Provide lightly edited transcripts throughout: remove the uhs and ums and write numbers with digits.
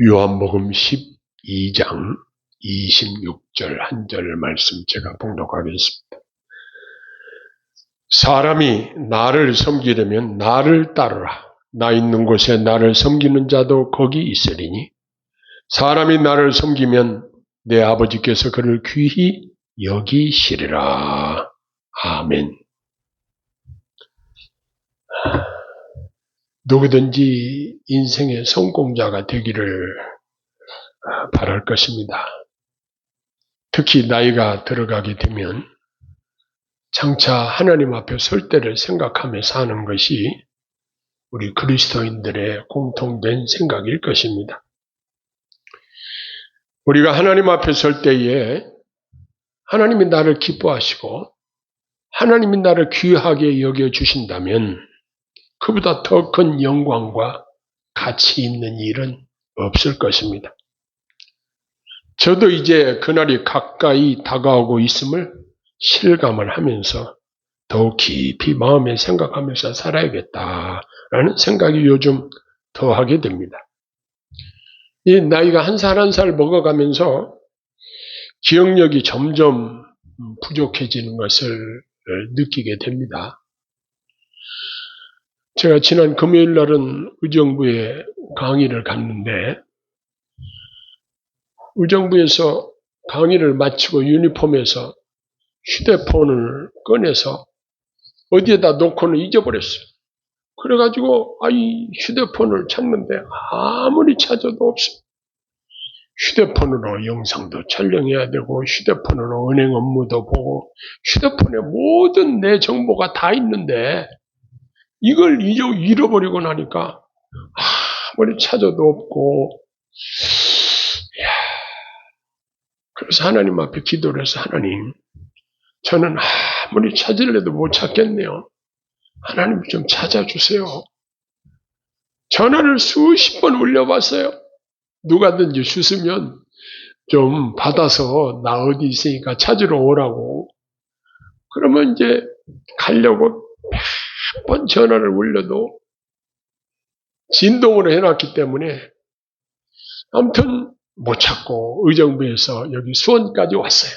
요한복음 12장 26절 한 절 말씀 제가 봉독하겠습니다. 사람이 나를 섬기려면 나를 따르라. 나 있는 곳에 나를 섬기는 자도 거기 있으리니 사람이 나를 섬기면 내 아버지께서 그를 귀히 여기시리라. 아멘. 누구든지 인생의 성공자가 되기를 바랄 것입니다. 특히 나이가 들어가게 되면 장차 하나님 앞에 설 때를 생각하며 사는 것이 우리 그리스도인들의 공통된 생각일 것입니다. 우리가 하나님 앞에 설 때에 하나님이 나를 기뻐하시고 하나님이 나를 귀하게 여겨주신다면 그보다 더 큰 영광과 가치 있는 일은 없을 것입니다. 저도 이제 그날이 가까이 다가오고 있음을 실감을 하면서 더욱 깊이 마음에 생각하면서 살아야겠다라는 생각이 요즘 더 하게 됩니다. 이 나이가 한 살 한 살 먹어가면서 기억력이 점점 부족해지는 것을 느끼게 됩니다. 제가 지난 금요일 날은 의정부에 강의를 갔는데 의정부에서 강의를 마치고 유니폼에서 휴대폰을 꺼내서 어디에다 놓고는 잊어버렸어요. 그래가지고 이 휴대폰을 찾는데 아무리 찾아도 없습니다. 휴대폰으로 영상도 촬영해야 되고 휴대폰으로 은행 업무도 보고 휴대폰에 모든 내 정보가 다 있는데 이걸 잃어버리고 나니까 아무리 찾아도 없고 그래서 하나님 앞에 기도를 해서 하나님 저는 아무리 찾으려도 못 찾겠네요. 하나님 좀 찾아주세요. 전화를 수십 번 올려봤어요. 누가든지 주시면 좀 받아서 나 어디 있으니까 찾으러 오라고. 그러면 이제 가려고 몇 번 전화를 올려도 진동으로 해놨기 때문에 아무튼 못 찾고 의정부에서 여기 수원까지 왔어요.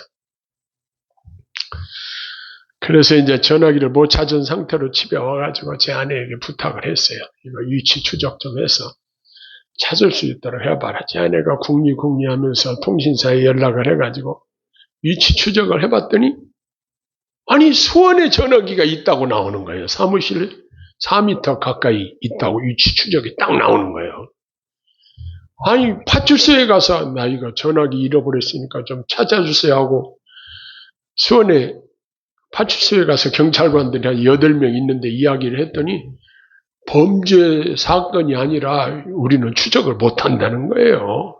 그래서 이제 전화기를 못 찾은 상태로 집에 와가지고 제 아내에게 부탁을 했어요. 이거 위치 추적 좀 해서 찾을 수 있도록 해봐라. 제 아내가 궁리 하면서 통신사에 연락을 해가지고 위치 추적을 해봤더니 아니 수원에 전화기가 있다고 나오는 거예요. 사무실 4m 가까이 있다고 위치 추적이 딱 나오는 거예요. 아니 파출소에 가서 나 이거 전화기 잃어버렸으니까 좀 찾아주세요 하고 수원에 파출소에 가서 경찰관들이 한 8명 있는데 이야기를 했더니 범죄 사건이 아니라 우리는 추적을 못한다는 거예요.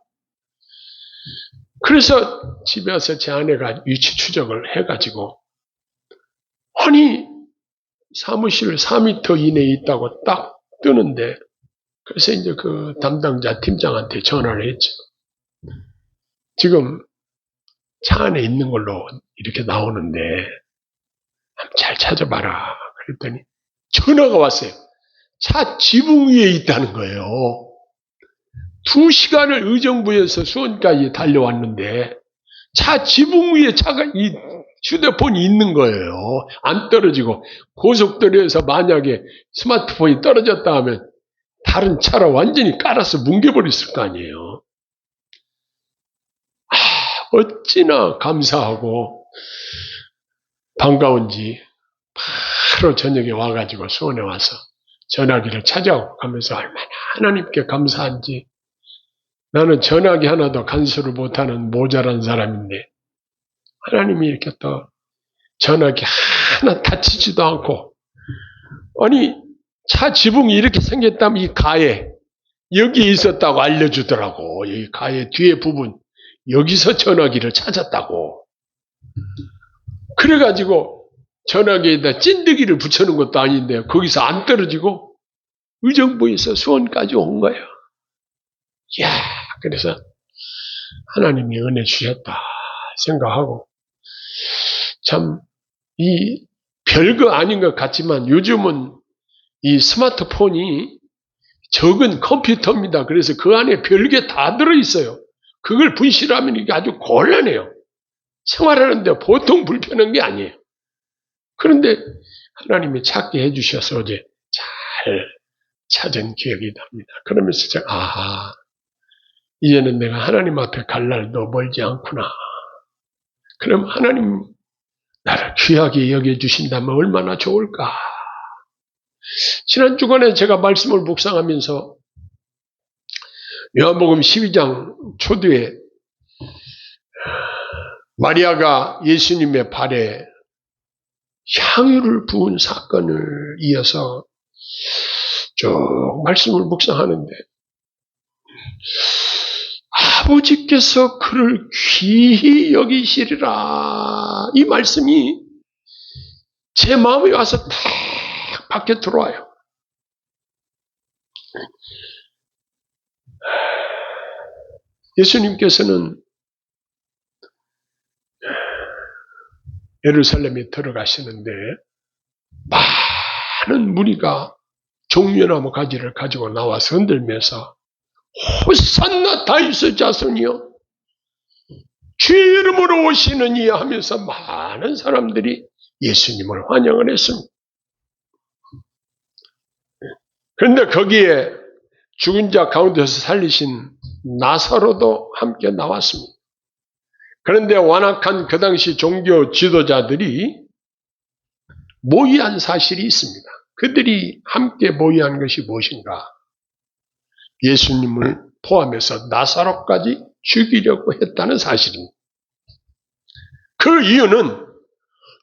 그래서 집에 와서 제 아내가 위치 추적을 해가지고 아니 사무실 4m 이내에 있다고 딱 뜨는데 그래서 이제 그 담당자 팀장한테 전화를 했죠. 지금 차 안에 있는 걸로 이렇게 나오는데 잘 찾아봐라. 그랬더니 전화가 왔어요. 차 지붕 위에 있다는 거예요. 2시간을 의정부에서 수원까지 달려왔는데 차 지붕 위에 이 휴대폰이 있는 거예요. 안 떨어지고 고속도로에서 만약에 스마트폰이 떨어졌다 하면 다른 차로 완전히 깔아서 뭉개버렸을 거 아니에요. 어찌나 감사하고 반가운지 바로 저녁에 와가지고 수원에 와서 전화기를 찾아오고 가면서 얼마나 하나님께 감사한지 나는 전화기 하나도 간수를 못하는 모자란 사람인데 하나님이 이렇게 또 전화기 하나 다치지도 않고 아니 차 지붕이 이렇게 생겼다면 이 가에 여기에 있었다고 알려주더라고. 여기 가에 뒤에 부분 여기서 전화기를 찾았다고. 그래가지고 전화기에다 찐득이를 붙여놓은 것도 아닌데 거기서 안 떨어지고 의정부에서 수원까지 온 거예요. 이야, 그래서 하나님이 은혜 주셨다 생각하고 참 이 별거 아닌 것 같지만 요즘은 이 스마트폰이 적은 컴퓨터입니다. 그래서 그 안에 별게 다 들어있어요. 그걸 분실하면 이게 아주 곤란해요. 생활하는데 보통 불편한 게 아니에요. 그런데 하나님이 찾게 해주셔서 어제 잘 찾은 기억이 납니다. 그러면서 제가 이제는 내가 하나님 앞에 갈 날도 멀지 않구나. 그럼 하나님 나를 귀하게 여겨주신다면 얼마나 좋을까. 지난 주간에 제가 말씀을 묵상하면서 요한복음 12장 초두에 마리아가 예수님의 발에 향유를 부은 사건을 이어서 쭉 말씀을 묵상하는데 아버지께서 그를 귀히 여기시리라 이 말씀이 제 마음에 와서 탁 밖에 들어와요. 예수님께서는 예루살렘에 들어가시는데 많은 무리가 종려나무 가지를 가지고 나와서 흔들면서 호산나 다윗의 자손이여 주의 이름으로 오시는 이 하면서 많은 사람들이 예수님을 환영을 했습니다. 그런데 거기에 죽은 자 가운데서 살리신 나사로도 함께 나왔습니다. 그런데 완악한 그 당시 종교 지도자들이 모의한 사실이 있습니다. 그들이 함께 모의한 것이 무엇인가? 예수님을 포함해서 나사로까지 죽이려고 했다는 사실입니다. 그 이유는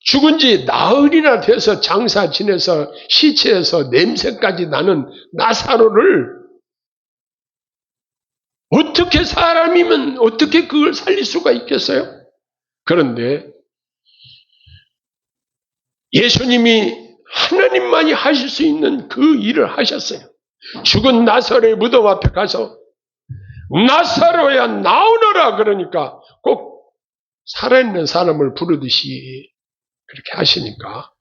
죽은 지 나흘이나 돼서 장사 지내서 시체에서 냄새까지 나는 나사로를 어떻게 사람이면 어떻게 그걸 살릴 수가 있겠어요? 그런데 예수님이 하나님만이 하실 수 있는 그 일을 하셨어요. 죽은 나사로의 무덤 앞에 가서 나사로야 나오너라 그러니까 꼭 살아있는 사람을 부르듯이 그렇게 하시니까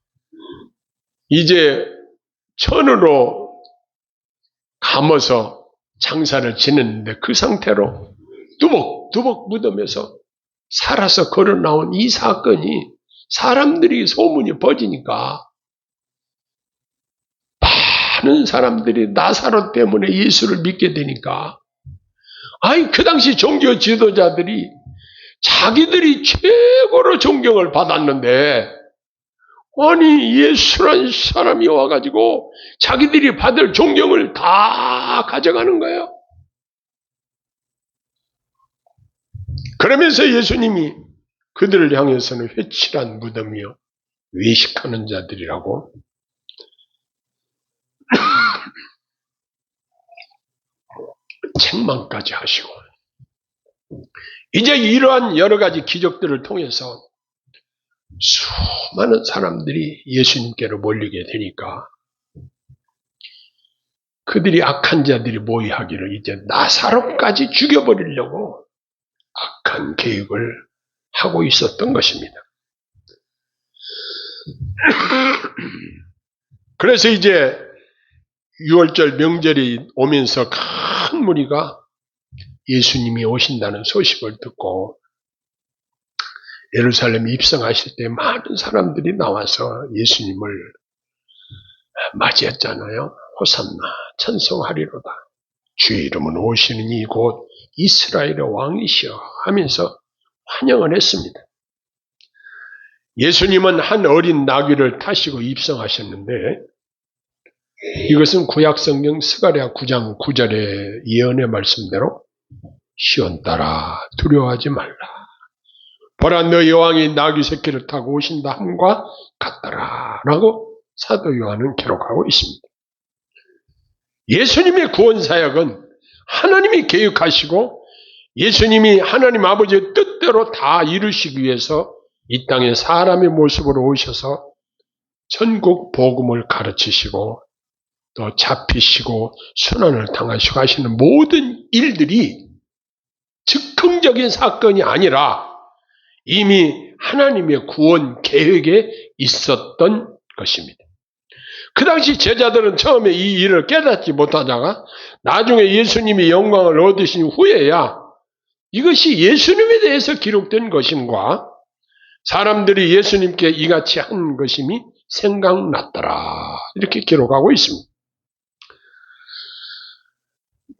이제 천으로 감아서 장사를 지냈는데 그 상태로 두벅두벅 무덤에서 살아서 걸어 나온 이 사건이 사람들이 소문이 퍼지니까 많은 사람들이 나사로 때문에 예수를 믿게 되니까 그 당시 종교 지도자들이 자기들이 최고로 존경을 받았는데 아니 예수란 사람이 와가지고 자기들이 받을 존경을 다 가져가는 거예요. 그러면서 예수님이 그들을 향해서는 회칠한 무덤이요 외식하는 자들이라고 책망까지 하시고 이제 이러한 여러 가지 기적들을 통해서 수많은 사람들이 예수님께로 몰리게 되니까 그들이 악한 자들이 모의하기를 이제 나사로까지 죽여버리려고 악한 계획을 하고 있었던 것입니다. 그래서 이제 6월절 명절이 오면서 큰 무리가 예수님이 오신다는 소식을 듣고 예루살렘에 입성하실 때 많은 사람들이 나와서 예수님을 맞이했잖아요. 호산나 찬송하리로다. 주의 이름은 오시는 이 곧 이스라엘의 왕이시여 하면서 환영을 했습니다. 예수님은 한 어린 나귀를 타시고 입성하셨는데 이것은 구약성경 스가랴 9장 9절의 예언의 말씀대로 시온딸아 두려워하지 말라. 보라 너희 왕이 나귀 새끼를 타고 오신다 함과 같더라 라고 사도 요한은 기록하고 있습니다. 예수님의 구원사역은 하나님이 계획하시고 예수님이 하나님 아버지의 뜻대로 다 이루시기 위해서 이 땅에 사람의 모습으로 오셔서 전국 복음을 가르치시고 또 잡히시고 순환을 당하시고 하시는 모든 일들이 즉흥적인 사건이 아니라 이미 하나님의 구원 계획에 있었던 것입니다. 그 당시 제자들은 처음에 이 일을 깨닫지 못하다가 나중에 예수님이 영광을 얻으신 후에야 이것이 예수님에 대해서 기록된 것임과 사람들이 예수님께 이같이 한 것임이 생각났더라. 이렇게 기록하고 있습니다.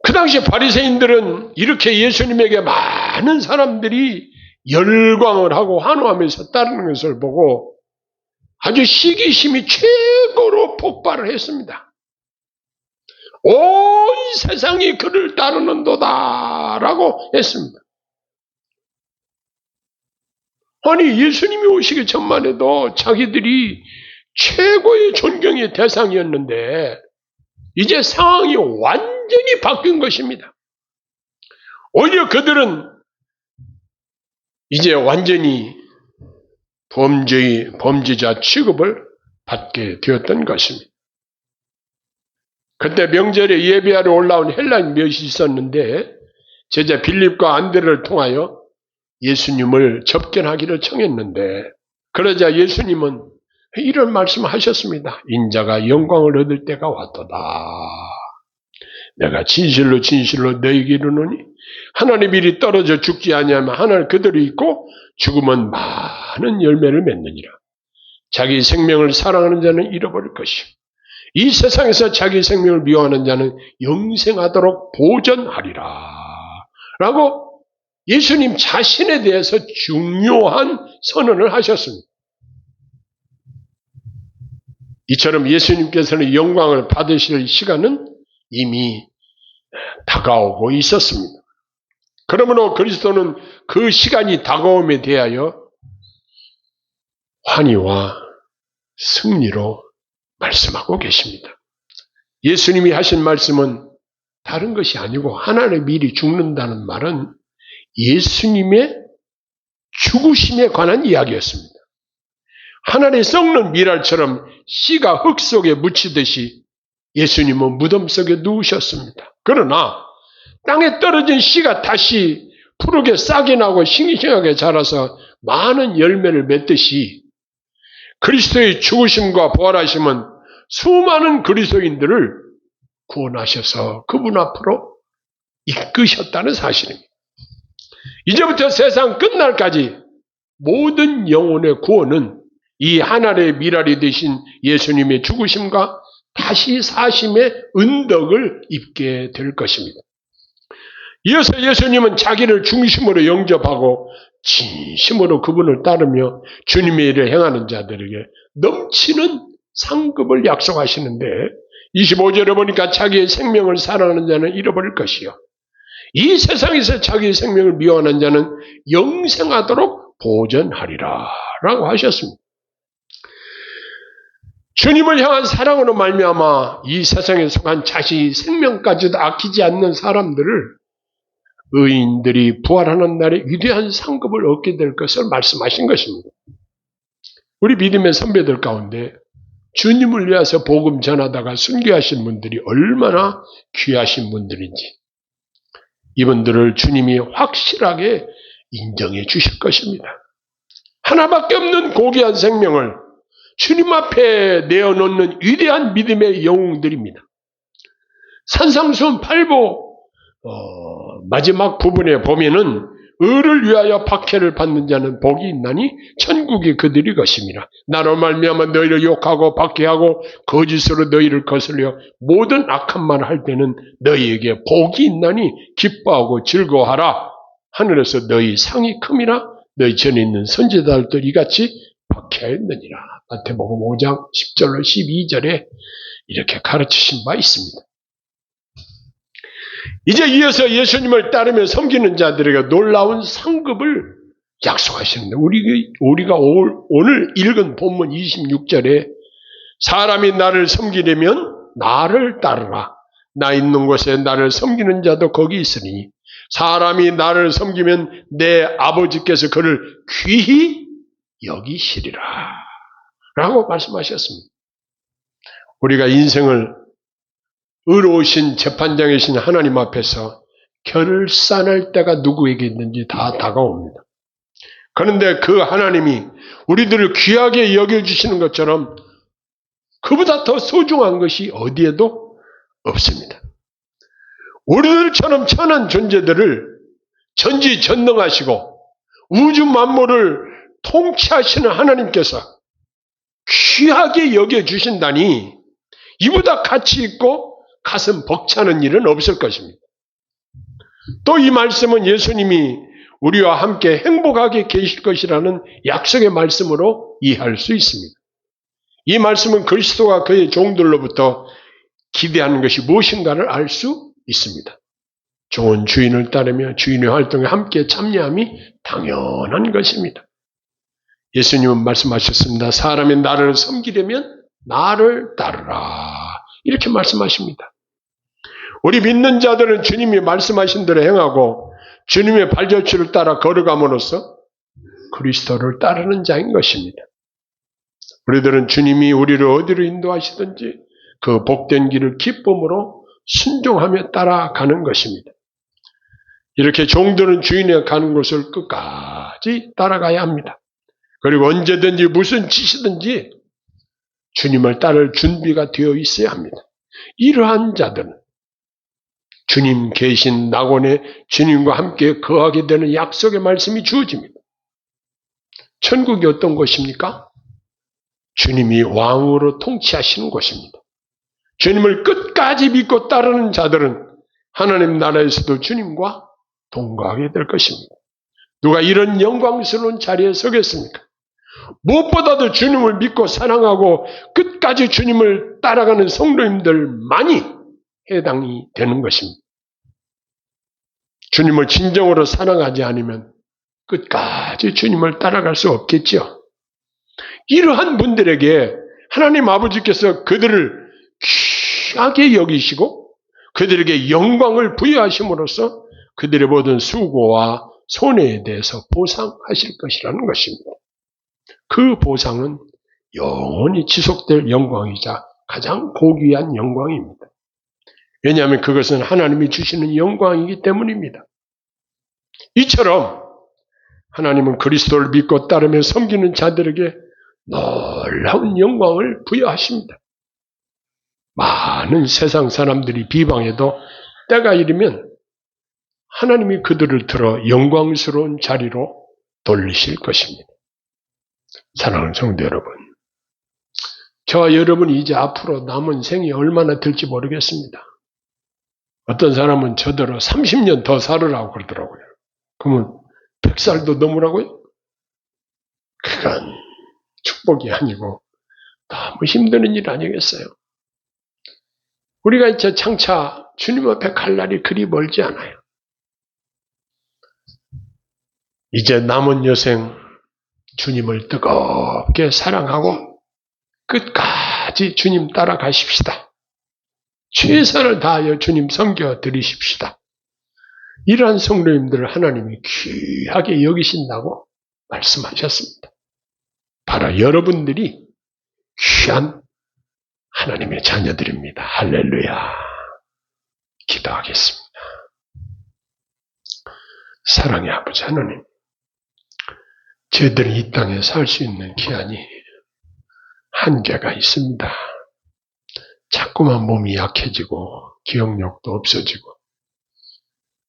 그 당시 바리새인들은 이렇게 예수님에게 많은 사람들이 열광을 하고 환호하면서 따르는 것을 보고 아주 시기심이 최고로 폭발을 했습니다. 온 세상이 그를 따르는도다 라고 했습니다. 아니, 예수님이 오시기 전만 해도 자기들이 최고의 존경의 대상이었는데 이제 상황이 완전히 바뀐 것입니다. 오히려 그들은 이제 완전히 범죄자 취급을 받게 되었던 것입니다. 그때 명절에 예배하러 올라온 헬라인 몇이 있었는데 제자 빌립과 안드레를 통하여 예수님을 접견하기를 청했는데 그러자 예수님은 이런 말씀을 하셨습니다. 인자가 영광을 얻을 때가 왔도다. 내가 진실로 진실로 너희에게 이르노니 하나님 일이 떨어져 죽지 아니하면 하늘 그대로 있고 죽으면 많은 열매를 맺느니라. 자기 생명을 사랑하는 자는 잃어버릴 것이요 이 세상에서 자기 생명을 미워하는 자는 영생하도록 보전하리라 라고 예수님 자신에 대해서 중요한 선언을 하셨습니다. 이처럼 예수님께서는 영광을 받으실 시간은 이미 다가오고 있었습니다. 그러므로 그리스도는 그 시간이 다가옴에 대하여 환희와 승리로 말씀하고 계십니다. 예수님이 하신 말씀은 다른 것이 아니고 하나님의 미리 죽는다는 말은 예수님의 죽으심에 관한 이야기였습니다. 하늘에 썩는 밀알처럼 씨가 흙 속에 묻히듯이 예수님은 무덤 속에 누우셨습니다. 그러나 땅에 떨어진 씨가 다시 푸르게 싹이 나고 싱싱하게 자라서 많은 열매를 맺듯이 그리스도의 죽으심과 부활하심은 수많은 그리스도인들을 구원하셔서 그분 앞으로 이끄셨다는 사실입니다. 이제부터 세상 끝날까지 모든 영혼의 구원은 이 하늘의 밀알이 되신 예수님의 죽으심과 다시 사심의 은덕을 입게 될 것입니다. 이어서 예수님은 자기를 중심으로 영접하고 진심으로 그분을 따르며 주님의 일을 행하는 자들에게 넘치는 상급을 약속하시는데 25절에 보니까 자기의 생명을 사랑하는 자는 잃어버릴 것이요 이 세상에서 자기의 생명을 미워하는 자는 영생하도록 보전하리라 라고 하셨습니다. 주님을 향한 사랑으로 말미암아 이 세상에 속한 자신의 생명까지도 아끼지 않는 사람들을 의인들이 부활하는 날에 위대한 상급을 얻게 될 것을 말씀하신 것입니다. 우리 믿음의 선배들 가운데 주님을 위해서 복음 전하다가 순교하신 분들이 얼마나 귀하신 분들인지 이분들을 주님이 확실하게 인정해 주실 것입니다. 하나밖에 없는 고귀한 생명을 주님 앞에 내어놓는 위대한 믿음의 영웅들입니다. 산상수훈 8보 마지막 부분에 보면은 의를 위하여 박해를 받는 자는 복이 있나니 천국이 그들이 것임이라. 나로 말미암아 너희를 욕하고 박해하고 거짓으로 너희를 거슬려 모든 악한 말을 할 때는 너희에게 복이 있나니 기뻐하고 즐거워하라. 하늘에서 너희 상이 큼이라. 너희 전에 있는 선지자들도 이같이 박해하였느니라. 마태복음 5장 10절로 12절에 이렇게 가르치신 바 있습니다. 이제 이어서 예수님을 따르며 섬기는 자들에게 놀라운 상급을 약속하시는데 우리가 오늘 읽은 본문 26절에 사람이 나를 섬기려면 나를 따르라. 나 있는 곳에 나를 섬기는 자도 거기 있으니 사람이 나를 섬기면 내 아버지께서 그를 귀히 여기시리라 라고 말씀하셨습니다. 우리가 인생을 의로우신 재판장이신 하나님 앞에서 결산할 때가 누구에게 있는지 다 다가옵니다. 그런데 그 하나님이 우리들을 귀하게 여겨주시는 것처럼 그보다 더 소중한 것이 어디에도 없습니다. 우리들처럼 천한 존재들을 전지전능하시고 우주 만물을 통치하시는 하나님께서 귀하게 여겨주신다니 이보다 가치 있고 가슴 벅차는 일은 없을 것입니다. 또 이 말씀은 예수님이 우리와 함께 행복하게 계실 것이라는 약속의 말씀으로 이해할 수 있습니다. 이 말씀은 그리스도가 그의 종들로부터 기대하는 것이 무엇인가를 알 수 있습니다. 좋은 주인을 따르며 주인의 활동에 함께 참여함이 당연한 것입니다. 예수님은 말씀하셨습니다. 사람이 나를 섬기려면 나를 따르라. 이렇게 말씀하십니다. 우리 믿는 자들은 주님이 말씀하신 대로 행하고 주님의 발자취를 따라 걸어감으로써 그리스도를 따르는 자인 것입니다. 우리들은 주님이 우리를 어디로 인도하시든지 그 복된 길을 기쁨으로 순종하며 따라가는 것입니다. 이렇게 종들은 주인이 가는 곳을 끝까지 따라가야 합니다. 그리고 언제든지 무슨 짓이든지 주님을 따를 준비가 되어 있어야 합니다. 이러한 자들은 주님 계신 낙원에 주님과 함께 거하게 되는 약속의 말씀이 주어집니다. 천국이 어떤 곳입니까? 주님이 왕으로 통치하시는 곳입니다. 주님을 끝까지 믿고 따르는 자들은 하나님 나라에서도 주님과 동거하게 될 것입니다. 누가 이런 영광스러운 자리에 서겠습니까? 무엇보다도 주님을 믿고 사랑하고 끝까지 주님을 따라가는 성도님들만이 해당이 되는 것입니다. 주님을 진정으로 사랑하지 않으면 끝까지 주님을 따라갈 수 없겠죠. 이러한 분들에게 하나님 아버지께서 그들을 귀하게 여기시고 그들에게 영광을 부여하심으로써 그들의 모든 수고와 손해에 대해서 보상하실 것이라는 것입니다. 그 보상은 영원히 지속될 영광이자 가장 고귀한 영광입니다. 왜냐하면 그것은 하나님이 주시는 영광이기 때문입니다. 이처럼 하나님은 그리스도를 믿고 따르며 섬기는 자들에게 놀라운 영광을 부여하십니다. 많은 세상 사람들이 비방해도 때가 이르면 하나님이 그들을 들어 영광스러운 자리로 돌리실 것입니다. 사랑하는 성도 여러분, 저와 여러분이 이제 앞으로 남은 생이 얼마나 될지 모르겠습니다. 어떤 사람은 저더러 30년 더 살으라고 그러더라고요. 그러면 100살도 넘으라고요? 그건 축복이 아니고 너무 힘드는 일 아니겠어요? 우리가 이제 장차 주님 앞에 갈 날이 그리 멀지 않아요. 이제 남은 여생 주님을 뜨겁게 사랑하고 끝까지 주님 따라가십시다. 최선을 다하여 주님 섬겨 드리십시다. 이러한 성도님들을 하나님이 귀하게 여기신다고 말씀하셨습니다. 바로 여러분들이 귀한 하나님의 자녀들입니다. 할렐루야. 기도하겠습니다. 사랑의 아버지 하나님, 저희들이 이 땅에 살 수 있는 기한이 한계가 있습니다. 자꾸만 몸이 약해지고 기억력도 없어지고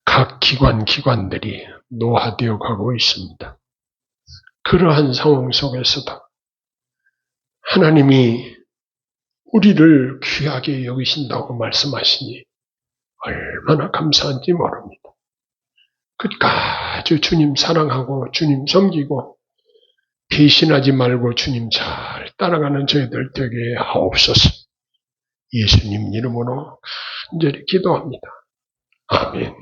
각 기관들이 노화되어 가고 있습니다. 그러한 상황 속에서도 하나님이 우리를 귀하게 여기신다고 말씀하시니 얼마나 감사한지 모릅니다. 끝까지 주님 사랑하고 주님 섬기고 배신하지 말고 주님 잘 따라가는 저희들 되게 하옵소서. 예수님 이름으로 간절히 기도합니다. 아멘.